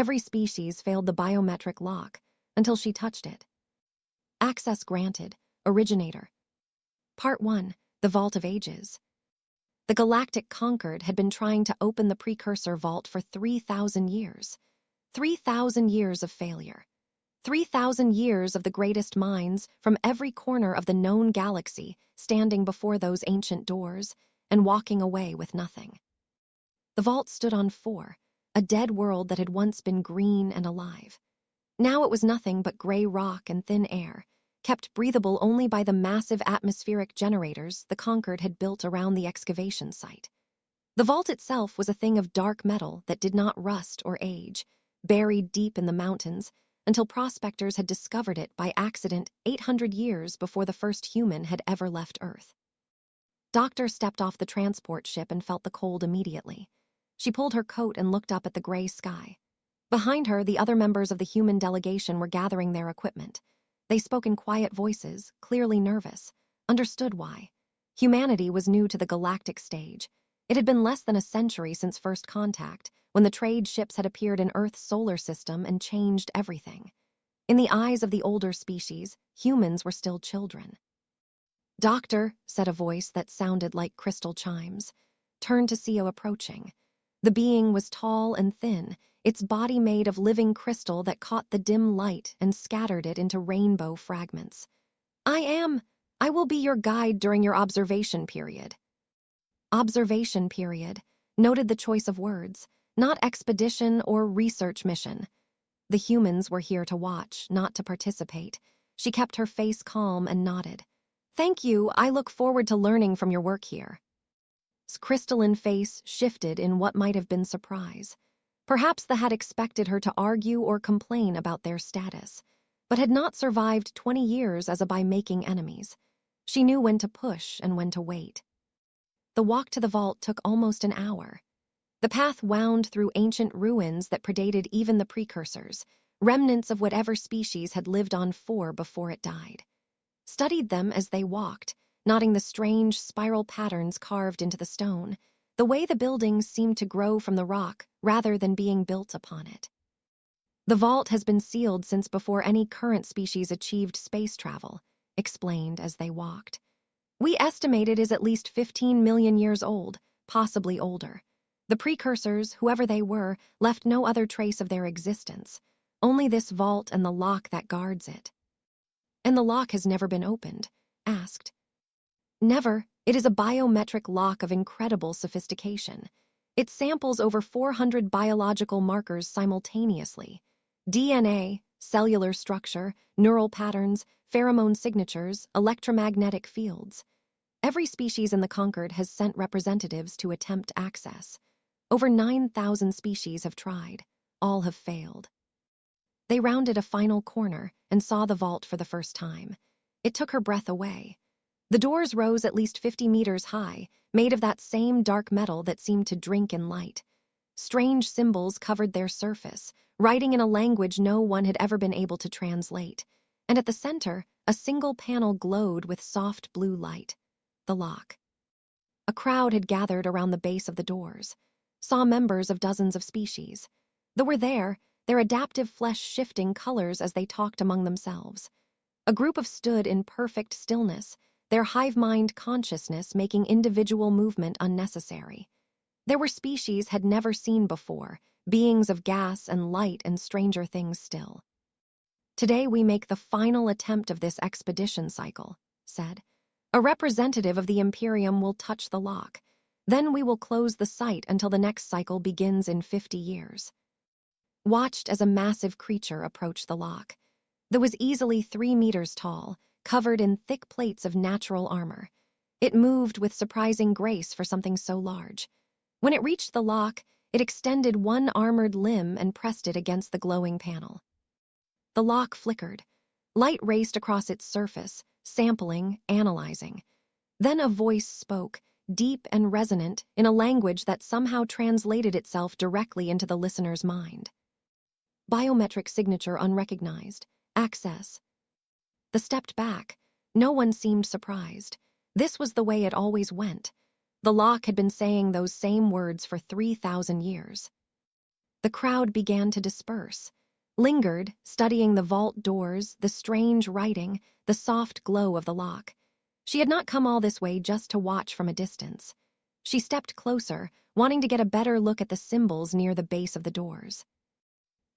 Every species failed the biometric lock until she touched it. Access granted. Originator. Part 1. The Vault of Ages. The Galactic Concord had been trying to open the precursor vault for 3,000 years. 3,000 years of failure. 3,000 years of the greatest minds from every corner of the known galaxy standing before those ancient doors and walking away with nothing. The vault stood on 4, a dead world that had once been green and alive. Now it was nothing but gray rock and thin air, kept breathable only by the massive atmospheric generators the Concord had built around the excavation site. The vault itself was a thing of dark metal that did not rust or age, buried deep in the mountains until prospectors had discovered it by accident 800 years before the first human had ever left Earth. Doctor stepped off the transport ship and felt the cold immediately. She pulled her coat and looked up at the gray sky. Behind her, the other members of the human delegation were gathering their equipment. They spoke in quiet voices, clearly nervous, understood why. Humanity was new to the galactic stage. It had been less than a century since first contact, when the trade ships had appeared in Earth's solar system and changed everything. In the eyes of the older species, humans were still children. "Doctor," said a voice that sounded like crystal chimes, turned to see approaching. The being was tall and thin, its body made of living crystal that caught the dim light and scattered it into rainbow fragments. I will be your guide during your observation period." Observation period, noted the choice of words, not expedition or research mission. The humans were here to watch, not to participate. She kept her face calm and nodded. "Thank you, I look forward to learning from your work here." His crystalline face shifted in what might have been surprise. Perhaps the had expected her to argue or complain about their status, but had not survived 20 years as a by making enemies. She knew when to push and when to wait. The walk to the vault took almost an hour. The path wound through ancient ruins that predated even the precursors, remnants of whatever species had lived on 4 before it died. Studied them as they walked, noting the strange spiral patterns carved into the stone, the way the buildings seemed to grow from the rock rather than being built upon it. "The vault has been sealed since before any current species achieved space travel," explained as they walked. "We estimate it is at least 15 million years old, possibly older. The precursors, whoever they were, left no other trace of their existence, only this vault and the lock that guards it." "And the lock has never been opened?" asked. "Never. It is a biometric lock of incredible sophistication. It samples over 400 biological markers simultaneously: DNA, cellular structure, neural patterns, pheromone signatures, electromagnetic fields. Every species in the Concord has sent representatives to attempt access. Over 9,000 species have tried. All have failed." They rounded a final corner and saw the vault for the first time. It took her breath away. The doors rose at least 50 meters high, made of that same dark metal that seemed to drink in light. Strange symbols covered their surface, writing in a language no one had ever been able to translate. And at the center, a single panel glowed with soft blue light. The lock. A crowd had gathered around the base of the doors, saw members of dozens of species. They were there, their adaptive flesh shifting colors as they talked among themselves. A group of stood in perfect stillness, their hive-mind consciousness making individual movement unnecessary. There were species had never seen before, beings of gas and light and stranger things still. "Today we make the final attempt of this expedition cycle," said. "A representative of the Imperium will touch the lock. Then we will close the site until the next cycle begins in 50 years. Watched as a massive creature approached the lock. That was easily 3 meters tall, covered in thick plates of natural armor. It moved with surprising grace for something so large. When it reached the lock, it extended one armored limb and pressed it against the glowing panel. The lock flickered. Light raced across its surface, sampling, analyzing. Then a voice spoke, deep and resonant, in a language that somehow translated itself directly into the listener's mind. "Biometric signature unrecognized. Access." They stepped back. No one seemed surprised. This was the way it always went. The lock had been saying those same words for 3,000 years. The crowd began to disperse, lingered, studying the vault doors, the strange writing, the soft glow of the lock. She had not come all this way just to watch from a distance. She stepped closer, wanting to get a better look at the symbols near the base of the doors.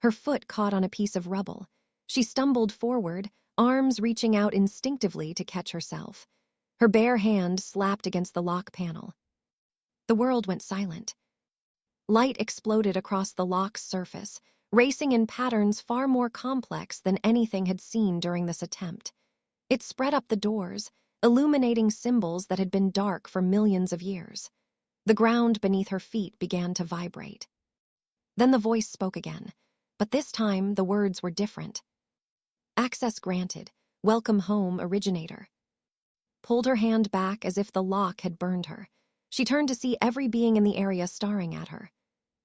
Her foot caught on a piece of rubble. She stumbled forward, arms reaching out instinctively to catch herself. Her bare hand slapped against the lock panel. The world went silent. Light exploded across the lock's surface, racing in patterns far more complex than anything had seen during this attempt. It spread up the doors, illuminating symbols that had been dark for millions of years. The ground beneath her feet began to vibrate. Then the voice spoke again, but this time the words were different. Access granted. Welcome home, originator. Pulled her hand back as if the lock had burned her. She turned to see every being in the area staring at her.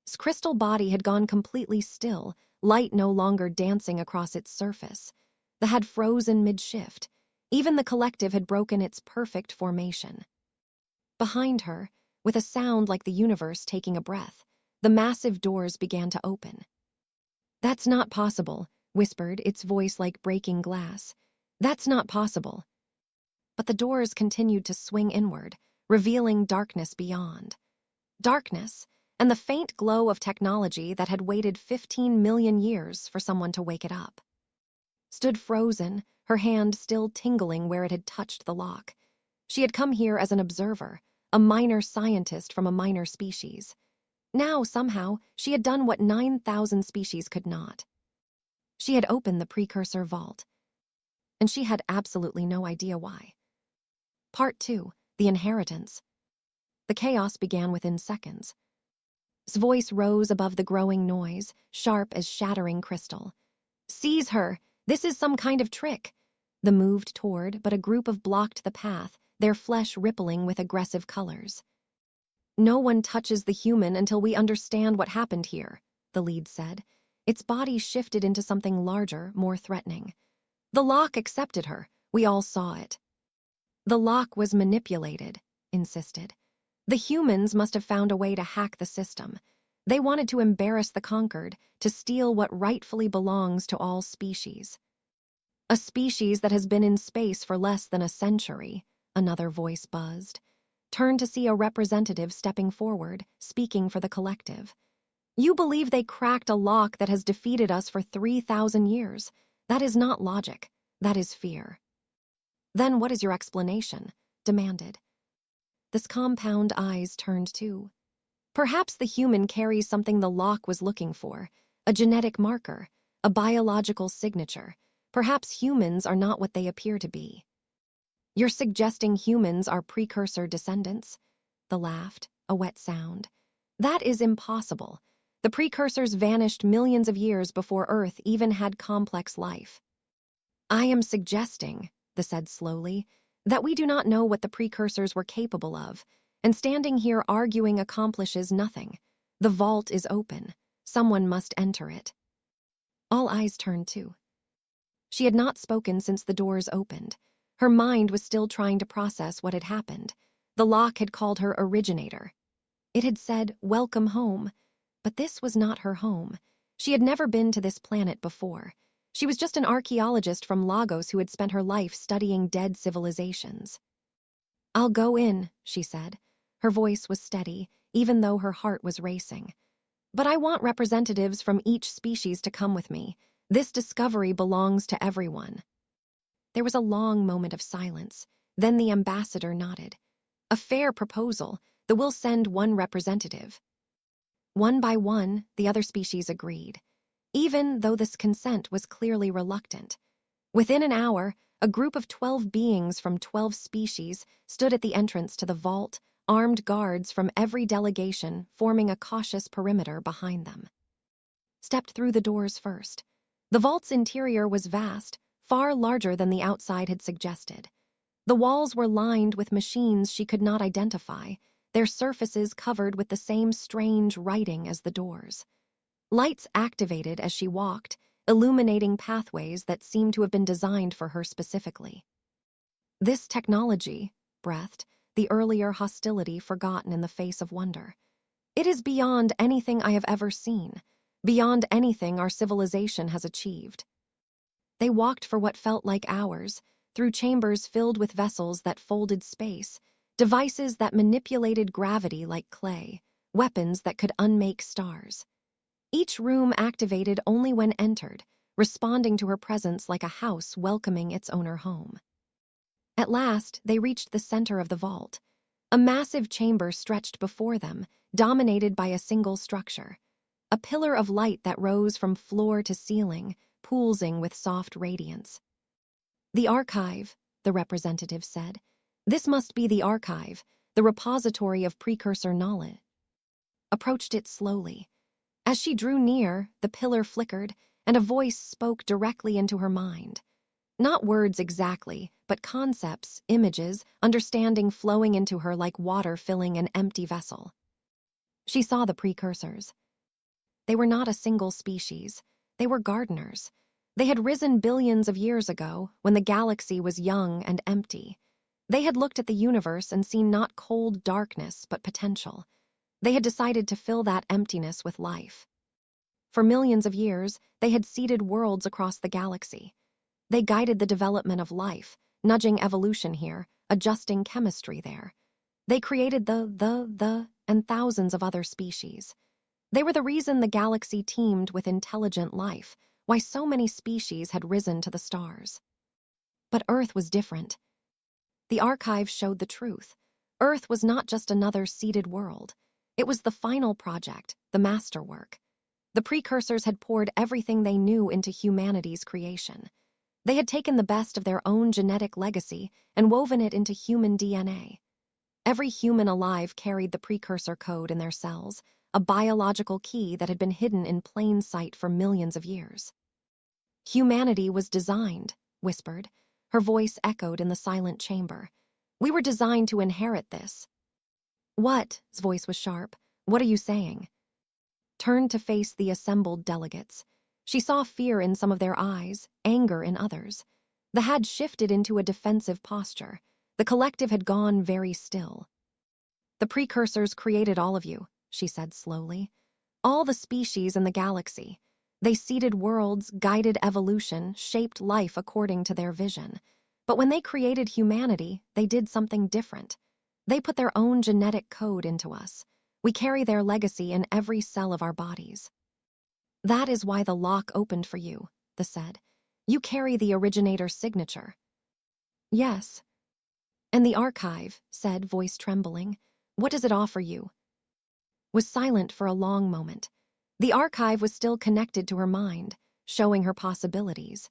His crystal body had gone completely still, light no longer dancing across its surface. The had frozen mid-shift. Even the collective had broken its perfect formation. Behind her, with a sound like the universe taking a breath, the massive doors began to open. "That's not possible," whispered its voice like breaking glass. "That's not possible." But the doors continued to swing inward, revealing darkness beyond. Darkness, and the faint glow of technology that had waited 15 million years for someone to wake it up. Stood frozen, her hand still tingling where it had touched the lock. She had come here as an observer, a minor scientist from a minor species. Now, somehow, she had done what 9,000 species could not. She had opened the precursor vault, and she had absolutely no idea why. Part 2, The Inheritance. The chaos began within seconds. His voice rose above the growing noise, sharp as shattering crystal. "Seize her! This is some kind of trick!" The moved toward, but a group of blocked the path, their flesh rippling with aggressive colors. "No one touches the human until we understand what happened here," the lead said. Its body shifted into something larger, more threatening. "The lock accepted her. We all saw it." "The lock was manipulated," insisted. "The humans must have found a way to hack the system. They wanted to embarrass the conquered, to steal what rightfully belongs to all species." "A species that has been in space for less than a century," another voice buzzed. Turned to see a representative stepping forward, speaking for the collective. "You believe they cracked a lock that has defeated us for 3,000 years. That is not logic. That is fear." "Then what is your explanation?" demanded. This compound eyes turned too. "Perhaps the human carries something the lock was looking for, a genetic marker, a biological signature. Perhaps humans are not what they appear to be." "You're suggesting humans are precursor descendants?" The laughed, a wet sound. "That is impossible. The precursors vanished millions of years before Earth even had complex life." "I am suggesting," the said slowly, "that we do not know what the precursors were capable of, and standing here arguing accomplishes nothing. The vault is open. Someone must enter it." All eyes turned too. She had not spoken since the doors opened. Her mind was still trying to process what had happened. The lock had called her originator. It had said, "Welcome home." But this was not her home. She had never been to this planet before. She was just an archaeologist from Lagos who had spent her life studying dead civilizations. "I'll go in," she said. Her voice was steady, even though her heart was racing. "But I want representatives from each species to come with me. This discovery belongs to everyone." There was a long moment of silence. Then the ambassador nodded. "A fair proposal, though we'll send one representative." One by one, the other species agreed, even though this consent was clearly reluctant. Within an hour, a group of 12 beings from 12 species stood at the entrance to the vault, armed guards from every delegation forming a cautious perimeter behind them. Stepped through the doors first. The vault's interior was vast, far larger than the outside had suggested. The walls were lined with machines she could not identify, their surfaces covered with the same strange writing as the doors. Lights activated as she walked, illuminating pathways that seemed to have been designed for her specifically. "This technology," breathed, the earlier hostility forgotten in the face of wonder. "It is beyond anything I have ever seen. beyond anything our civilization has achieved. They walked for what felt like hours, through chambers filled with vessels that folded space, devices that manipulated gravity like clay, weapons that could unmake stars. Each room activated only when entered, responding to her presence like a house welcoming its owner home. At last, they reached the center of the vault. A massive chamber stretched before them, dominated by a single structure. A pillar of light that rose from floor to ceiling, pulsing with soft radiance. "The archive," the representative said. "This must be the archive, the repository of precursor knowledge." Approached it slowly. As she drew near, the pillar flickered, and a voice spoke directly into her mind. Not words exactly, but concepts, images, understanding flowing into her like water filling an empty vessel. She saw the precursors. They were not a single species. They were gardeners. They had risen billions of years ago, when the galaxy was young and empty. They had looked at the universe and seen not cold darkness, but potential. They had decided to fill that emptiness with life. For millions of years, they had seeded worlds across the galaxy. They guided the development of life, nudging evolution here, adjusting chemistry there. They created and thousands of other species. They were the reason the galaxy teemed with intelligent life, why so many species had risen to the stars. But Earth was different. The archive showed the truth. Earth was not just another seeded world. It was the final project, the masterwork. The precursors had poured everything they knew into humanity's creation. They had taken the best of their own genetic legacy and woven it into human DNA. Every human alive carried the precursor code in their cells, a biological key that had been hidden in plain sight for millions of years. "Humanity was designed," whispered. Her voice echoed in the silent chamber. "We were designed to inherit this." "What?" His voice was sharp. "What are you saying?" Turned to face the assembled delegates. She saw fear in some of their eyes, anger in others. The had shifted into a defensive posture. The collective had gone very still. "The precursors created all of you," she said slowly. "All the species in the galaxy. They seeded worlds, guided evolution, shaped life according to their vision. But when they created humanity, they did something different. They put their own genetic code into us. We carry their legacy in every cell of our bodies. That is why the lock opened for you," the said. "You carry the originator's signature." "Yes." "And the archive," said, voice trembling. "What does it offer you?" Was silent for a long moment. The archive was still connected to her mind, showing her possibilities.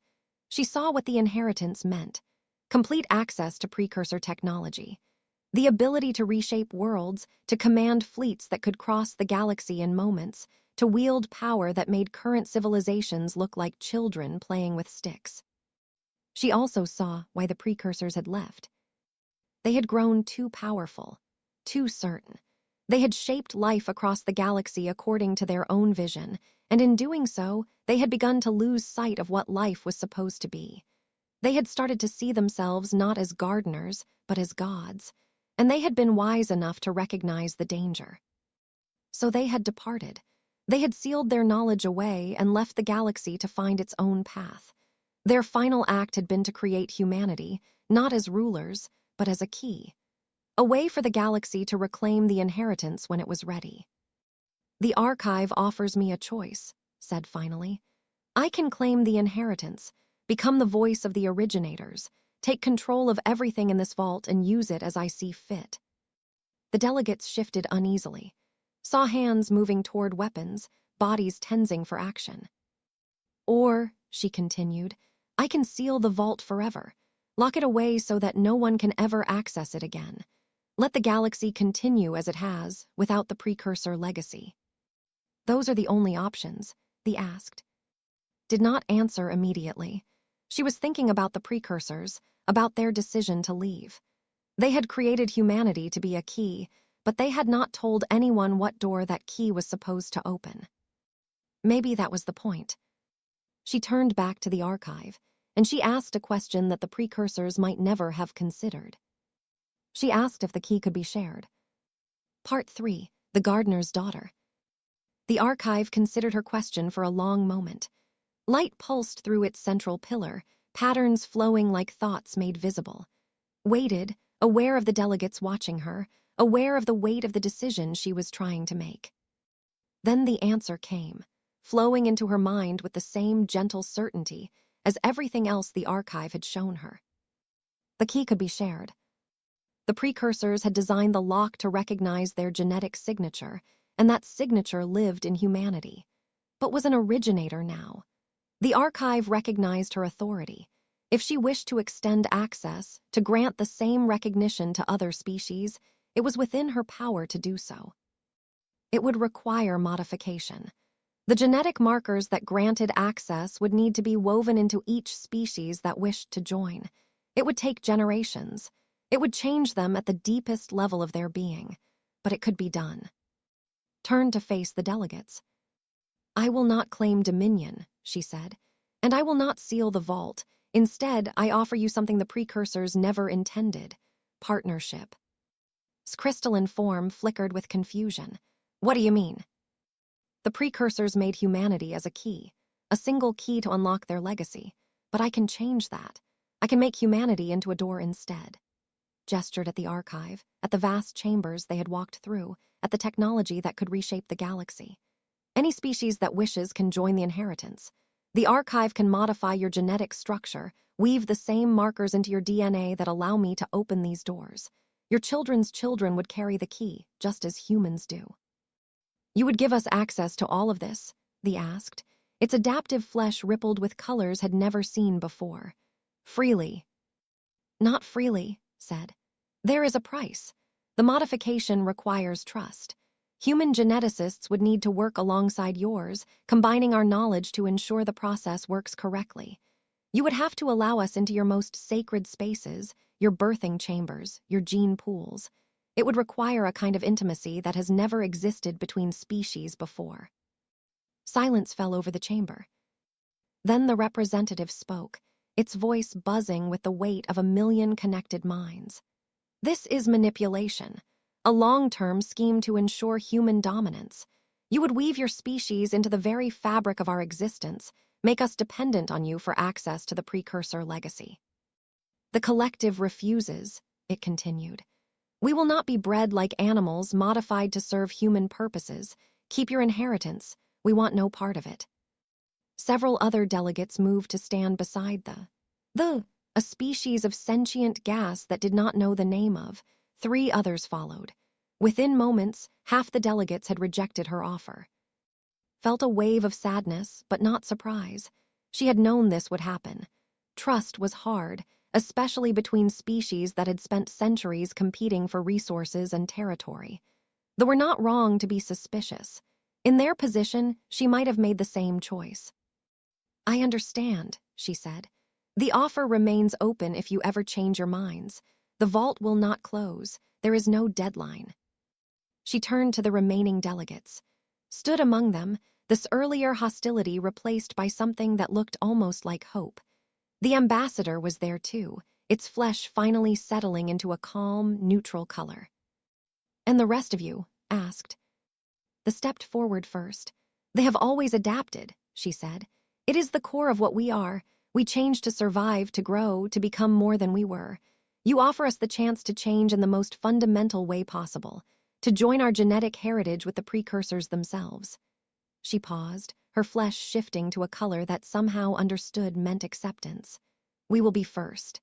She saw what the inheritance meant: complete access to precursor technology, the ability to reshape worlds, to command fleets that could cross the galaxy in moments, to wield power that made current civilizations look like children playing with sticks. She also saw why the precursors had left. They had grown too powerful, too certain. They had shaped life across the galaxy according to their own vision, and in doing so, they had begun to lose sight of what life was supposed to be. They had started to see themselves not as gardeners, but as gods, and they had been wise enough to recognize the danger. So they had departed. They had sealed their knowledge away and left the galaxy to find its own path. Their final act had been to create humanity, not as rulers, but as a key. A way for the galaxy to reclaim the inheritance when it was ready. "The archive offers me a choice," said finally. "I can claim the inheritance, become the voice of the originators, take control of everything in this vault and use it as I see fit." The delegates shifted uneasily, saw hands moving toward weapons, bodies tensing for action. "Or," she continued, "I can seal the vault forever, lock it away so that no one can ever access it again. Let the galaxy continue as it has, without the precursor legacy." "Those are the only options?" they asked. Did not answer immediately. She was thinking about the precursors, about their decision to leave. They had created humanity to be a key, but they had not told anyone what door that key was supposed to open. Maybe that was the point. She turned back to the archive, and she asked a question that the precursors might never have considered. She asked if the key could be shared. Part 3, The Gardener's Daughter. The archive considered her question for a long moment. Light pulsed through its central pillar, patterns flowing like thoughts made visible. Waited, aware of the delegates watching her, aware of the weight of the decision she was trying to make. Then the answer came, flowing into her mind with the same gentle certainty as everything else the archive had shown her. The key could be shared. The precursors had designed the lock to recognize their genetic signature, and that signature lived in humanity, but was an originator now. The archive recognized her authority. If she wished to extend access, to grant the same recognition to other species, it was within her power to do so. It would require modification. The genetic markers that granted access would need to be woven into each species that wished to join. It would take generations. It would change them at the deepest level of their being, but it could be done. Turned to face the delegates. "I will not claim dominion," she said, "and I will not seal the vault. Instead, I offer you something the precursors never intended: partnership." His crystalline form flickered with confusion. "What do you mean?" "The precursors made humanity as a key, a single key to unlock their legacy. But I can change that. I can make humanity into a door instead." Gestured at the archive, at the vast chambers they had walked through, at the technology that could reshape the galaxy. "Any species that wishes can join the inheritance. The archive can modify your genetic structure, weave the same markers into your DNA that allow me to open these doors. Your children's children would carry the key, just as humans do." "You would give us access to all of this?" they asked. Its adaptive flesh rippled with colors had never seen before. "Freely." "Not freely," said. "There is a price. The modification requires trust. Human geneticists would need to work alongside yours, combining our knowledge to ensure the process works correctly. You would have to allow us into your most sacred spaces, your birthing chambers, your gene pools. It would require a kind of intimacy that has never existed between species before." Silence fell over the chamber. Then the representative spoke, its voice buzzing with the weight of 1,000,000 connected minds. "This is manipulation, a long-term scheme to ensure human dominance. You would weave your species into the very fabric of our existence, make us dependent on you for access to the precursor legacy." "The collective refuses," it continued. "We will not be bred like animals modified to serve human purposes. Keep your inheritance. We want no part of it." Several other delegates moved to stand beside a species of sentient gas that did not know the name of. 3 others followed. Within moments, half the delegates had rejected her offer. Felt a wave of sadness, but not surprise. She had known this would happen. Trust was hard, especially between species that had spent centuries competing for resources and territory. They were not wrong to be suspicious. In their position, she might have made the same choice. "I understand," she said. "The offer remains open if you ever change your minds. The vault will not close. There is no deadline." She turned to the remaining delegates. Stood among them, this earlier hostility replaced by something that looked almost like hope. The ambassador was there too, its flesh finally settling into a calm, neutral color. "And the rest of you?" asked. They stepped forward first. "They have always adapted," she said. "It is the core of what we are. We change to survive, to grow, to become more than we were. You offer us the chance to change in the most fundamental way possible, to join our genetic heritage with the precursors themselves." She paused, her flesh shifting to a color that somehow understood meant acceptance. "We will be first."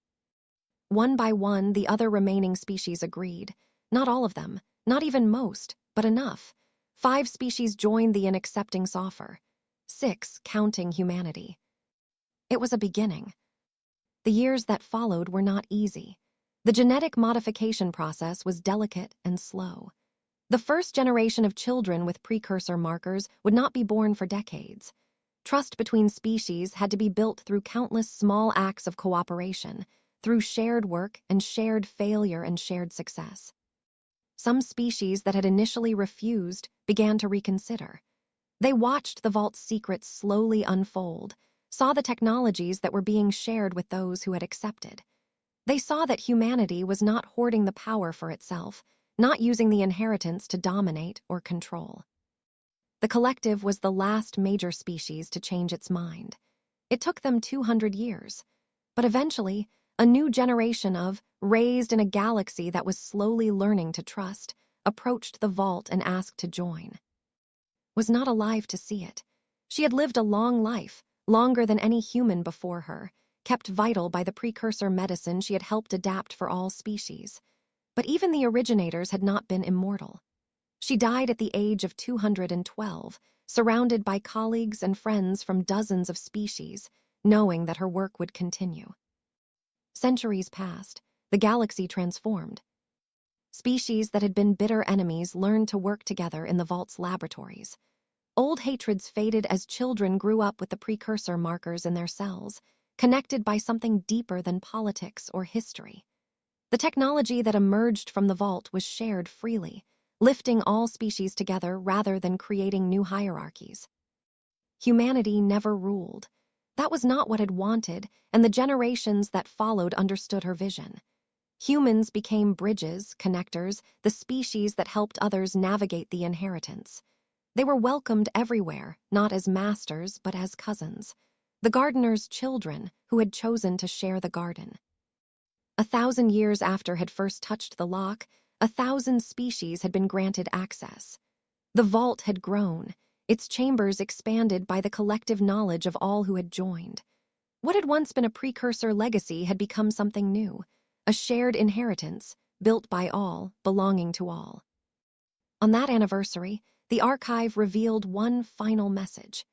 One by one, the other remaining species agreed. Not all of them, not even most, but enough. 5 species joined the accepting offer. 6, counting humanity. It was a beginning. The years that followed were not easy. The genetic modification process was delicate and slow. The first generation of children with precursor markers would not be born for decades. Trust between species had to be built through countless small acts of cooperation, through shared work and shared failure and shared success. Some species that had initially refused began to reconsider. They watched the vault's secrets slowly unfold, saw the technologies that were being shared with those who had accepted. They saw that humanity was not hoarding the power for itself, not using the inheritance to dominate or control. The collective was the last major species to change its mind. It took them 200 years. But eventually, a new generation of, raised in a galaxy that was slowly learning to trust, approached the vault and asked to join. Was not alive to see it. She had lived a long life, longer than any human before her, kept vital by the precursor medicine she had helped adapt for all species. But even the originators had not been immortal. She died at the age of 212, surrounded by colleagues and friends from dozens of species, knowing that her work would continue. Centuries passed, the galaxy transformed. Species that had been bitter enemies learned to work together in the vault's laboratories. Old hatreds faded as children grew up with the precursor markers in their cells, connected by something deeper than politics or history. The technology that emerged from the vault was shared freely, lifting all species together rather than creating new hierarchies. Humanity never ruled. That was not what it wanted, and the generations that followed understood her vision. Humans became bridges, connectors, the species that helped others navigate the inheritance. They were welcomed everywhere, not as masters, but as cousins. The gardener's children who had chosen to share the garden. 1,000 years after had first touched the lock, 1,000 species had been granted access. The vault had grown, its chambers expanded by the collective knowledge of all who had joined. What had once been a precursor legacy had become something new, a shared inheritance, built by all, belonging to all. On that anniversary, the archive revealed one final message.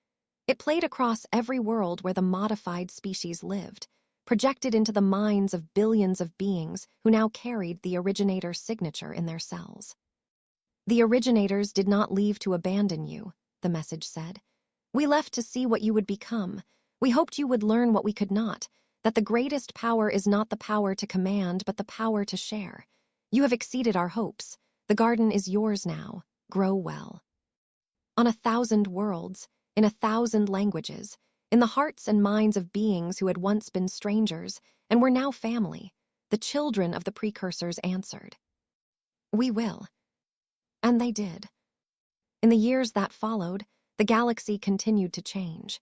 It played across every world where the modified species lived, projected into the minds of billions of beings who now carried the originator's signature in their cells. The originators did not leave to abandon you, the message said. We left to see what you would become. We hoped you would learn what we could not, that the greatest power is not the power to command, but the power to share. You have exceeded our hopes. The garden is yours now. Grow well. On 1,000 worlds, in 1,000 languages, in the hearts and minds of beings who had once been strangers and were now family, the children of the precursors answered. We will. And they did. In the years that followed, the galaxy continued to change.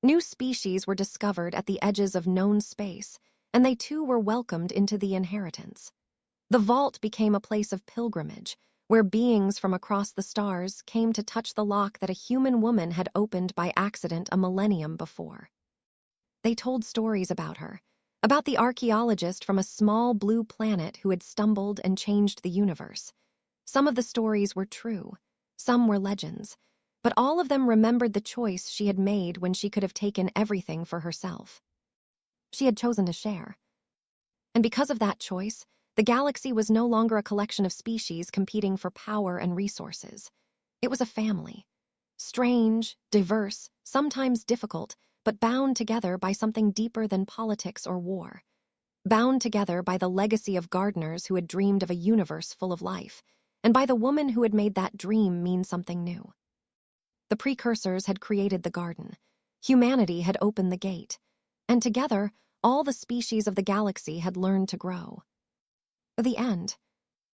New species were discovered at the edges of known space, and they too were welcomed into the inheritance. The vault became a place of pilgrimage, where beings from across the stars came to touch the lock that a human woman had opened by accident a millennium before. They told stories about her, about the archaeologist from a small blue planet who had stumbled and changed the universe. Some of the stories were true, some were legends, but all of them remembered the choice she had made when she could have taken everything for herself. She had chosen to share. And because of that choice, the galaxy was no longer a collection of species competing for power and resources. It was a family. Strange, diverse, sometimes difficult, but bound together by something deeper than politics or war. Bound together by the legacy of gardeners who had dreamed of a universe full of life, and by the woman who had made that dream mean something new. The precursors had created the garden. Humanity had opened the gate. And together, all the species of the galaxy had learned to grow. The end.